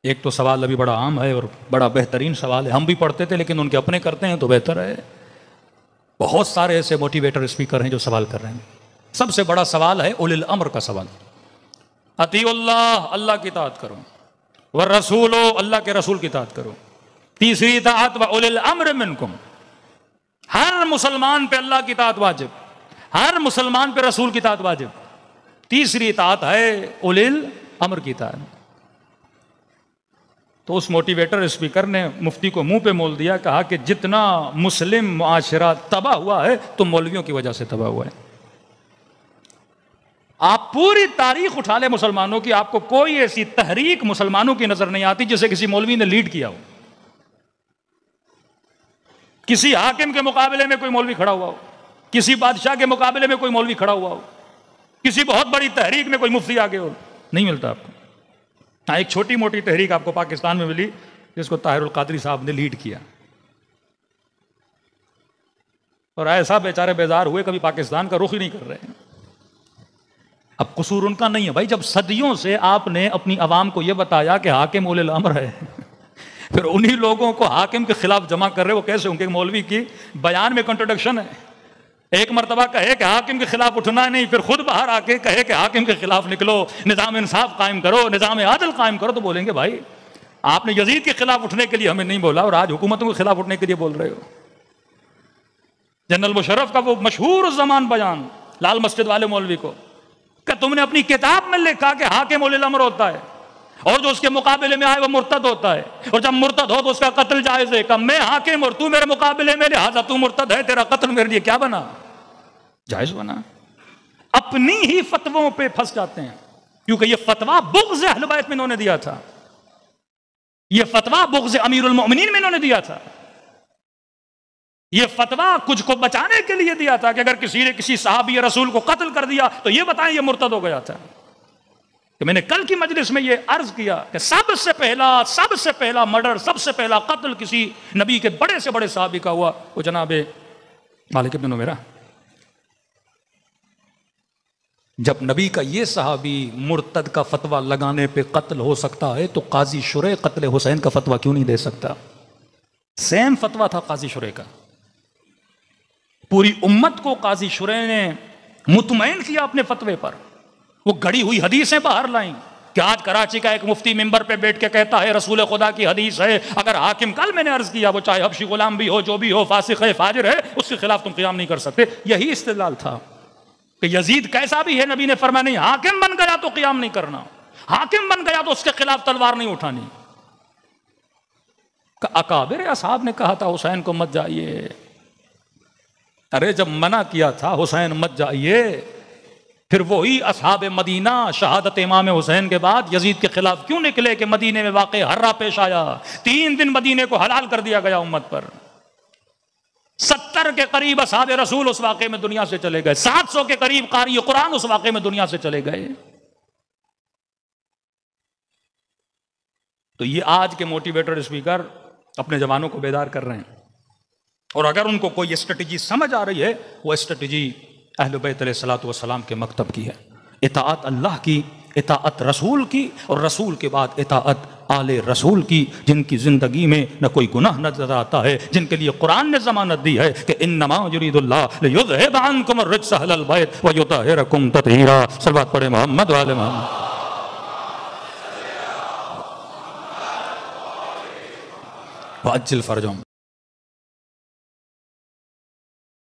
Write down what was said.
ایک تو سوال ابھی بڑا عام ہے اور بڑا بہترین سوال ہے، ہم بھی پڑھتے تھے لیکن ان کے اپنے کرتے ہیں تو بہتر ہے. بہت سارے ایسے موٹیویٹر اسپیکر ہیں جو سوال کر رہے ہیں. سب سے بڑا سوال ہے اولی الامر کا سوال. اطیعوا اللہ، اللہ کی اطاعت کرو، والرسول، اللہ کے رسول کی اطاعت کرو. تیسری اطاعت واولی الامر منکم، ہر مسلمان پہ اللہ کی اطاعت واجب، ہر مسلمان پہ رسول کی اطاعت واجب. تیسری اطاعت ہے اولی الامر کی اطاعت. تو اس موٹیویٹر اسپیکر نے مفتی کو منہ پہ مول دیا، کہا کہ جتنا مسلم معاشرہ تباہ ہوا ہے تو مولویوں کی وجہ سے تباہ ہوا ہے. آپ پوری تاریخ اٹھا لیں مسلمانوں کی، آپ کو کوئی ایسی تحریک مسلمانوں کی نظر نہیں آتی جسے کسی مولوی نے لیڈ کیا ہو. کسی حاکم کے مقابلے میں کوئی مولوی کھڑا ہوا ہو، کسی بادشاہ کے مقابلے میں کوئی مولوی کھڑا ہوا ہو، کسی بہت بڑی تحریک میں کوئی مفتی آگے ہو، نہیں ملتا آپ کو. ہاں، ایک چھوٹی موٹی تحریک آپ کو پاکستان میں ملی جس کو طاہر القادری صاحب نے لیڈ کیا، اور ایسا بیچارے بیزار ہوئے کبھی پاکستان کا رخ ہی نہیں کر رہے ہیں. اب قصور ان کا نہیں ہے بھائی، جب صدیوں سے آپ نے اپنی عوام کو یہ بتایا کہ حاکم اولی الامر ہے، پھر انہی لوگوں کو حاکم کے خلاف جمع کر رہے، وہ کیسے؟ ان کے مولوی کی بیان میں کنٹرڈکشن ہے. ایک مرتبہ کہے کہ حاکم کے خلاف اٹھنا نہیں، پھر خود باہر آ کے کہے کہ حاکم کے خلاف نکلو، نظام انصاف قائم کرو، نظام عادل قائم کرو. تو بولیں گے بھائی آپ نے یزید کے خلاف اٹھنے کے لیے ہمیں نہیں بولا اور آج حکومتوں کے خلاف اٹھنے کے لیے بول رہے ہو. جنرل مشرف کا وہ مشہور الزمان بیان لال مسجد والے مولوی کو کہ تم نے اپنی کتاب میں لکھا کہ حاکم اولی الامر ہوتا ہے اور جو اس کے مقابلے میں آئے وہ مرتد ہوتا ہے، اور جب مرتد ہو تو اس کا قتل جائز ہے. کہ میں حاکم اور تو میرے مقابلے میں، لہذا تو مرتد ہے، تیرا قتل میرے لیے کیا بنا؟ جائز بنا. اپنی ہی فتووں پہ پھنس جاتے ہیں، کیونکہ یہ فتویٰ بغض اہل بیت میں انہوں نے دیا تھا، یہ فتویٰ بغض امیر المؤمنین میں انہوں نے دیا تھا، یہ فتویٰ کچھ کو بچانے کے لیے دیا تھا کہ اگر کسی نے کسی صحابی رسول کو قتل کر دیا تو یہ بتائیں یہ مرتد ہو گیا تھا. کہ میں نے کل کی مجلس میں یہ عرض کیا کہ سب سے پہلا مرڈر، سب سے پہلا قتل کسی نبی کے بڑے سے بڑے صحابی کا ہوا، وہ جناب مالک بن نویرہ. جب نبی کا یہ صحابی مرتد کا فتویٰ لگانے پہ قتل ہو سکتا ہے تو قاضی شریح قتل حسین کا فتویٰ کیوں نہیں دے سکتا؟ سیم فتویٰ تھا قاضی شریح کا. پوری امت کو قاضی شریح نے مطمئن کیا اپنے فتوے پر. وہ گڑی ہوئی حدیثیں باہر لائیں کہ آج کراچی کا ایک مفتی ممبر پہ بیٹھ کے کہتا ہے رسول خدا کی حدیث ہے، اگر حاکم، کل میں نے عرض کیا، وہ چاہے حبشی غلام بھی ہو، جو بھی ہو، فاسق ہے، فاجر ہے، اس کے خلاف تم قیام نہیں کر سکتے. یہی استدلال تھا کہ یزید کیسا بھی ہے، نبی نے فرمایا نہیں، حاکم بن گیا تو قیام نہیں کرنا، حاکم بن گیا تو اس کے خلاف تلوار نہیں اٹھانی. اکابر اصحاب نے کہا تھا حسین کو مت جائیے. ارے جب منع کیا تھا حسین مت جائیے، پھر وہی اصحاب مدینہ شہادت امام حسین کے بعد یزید کے خلاف کیوں نکلے کہ مدینے میں واقع ہررا پیش آیا. 3 دن مدینے کو حلال کر دیا گیا امت پر. 70 کے قریب اصحاب رسول اس واقعے میں دنیا سے چلے گئے. 700 کے قریب قاری قرآن اس واقعے میں دنیا سے چلے گئے. تو یہ آج کے موٹیویٹر اسپیکر اپنے جوانوں کو بیدار کر رہے ہیں، اور اگر ان کو کوئی اسٹریٹجی سمجھ آ رہی ہے، وہ اسٹریٹجی اہل بیت علیہ الصلوۃ والسلام کے مکتب کی ہے. اطاعت اللہ کی، اطاعت رسول کی، اور رسول کے بعد اطاعت آل رسول کی، جن کی زندگی میں نہ کوئی گناہ نظر آتا ہے، جن کے لیے قرآن نے ضمانت دی ہے کہ انما یرید اللہ لیذھب عنکم الرجس اہل البیت ویطہرکم تطہیرا. صلوات پڑھیں محمد وآل محمد. وعجل فرجهم.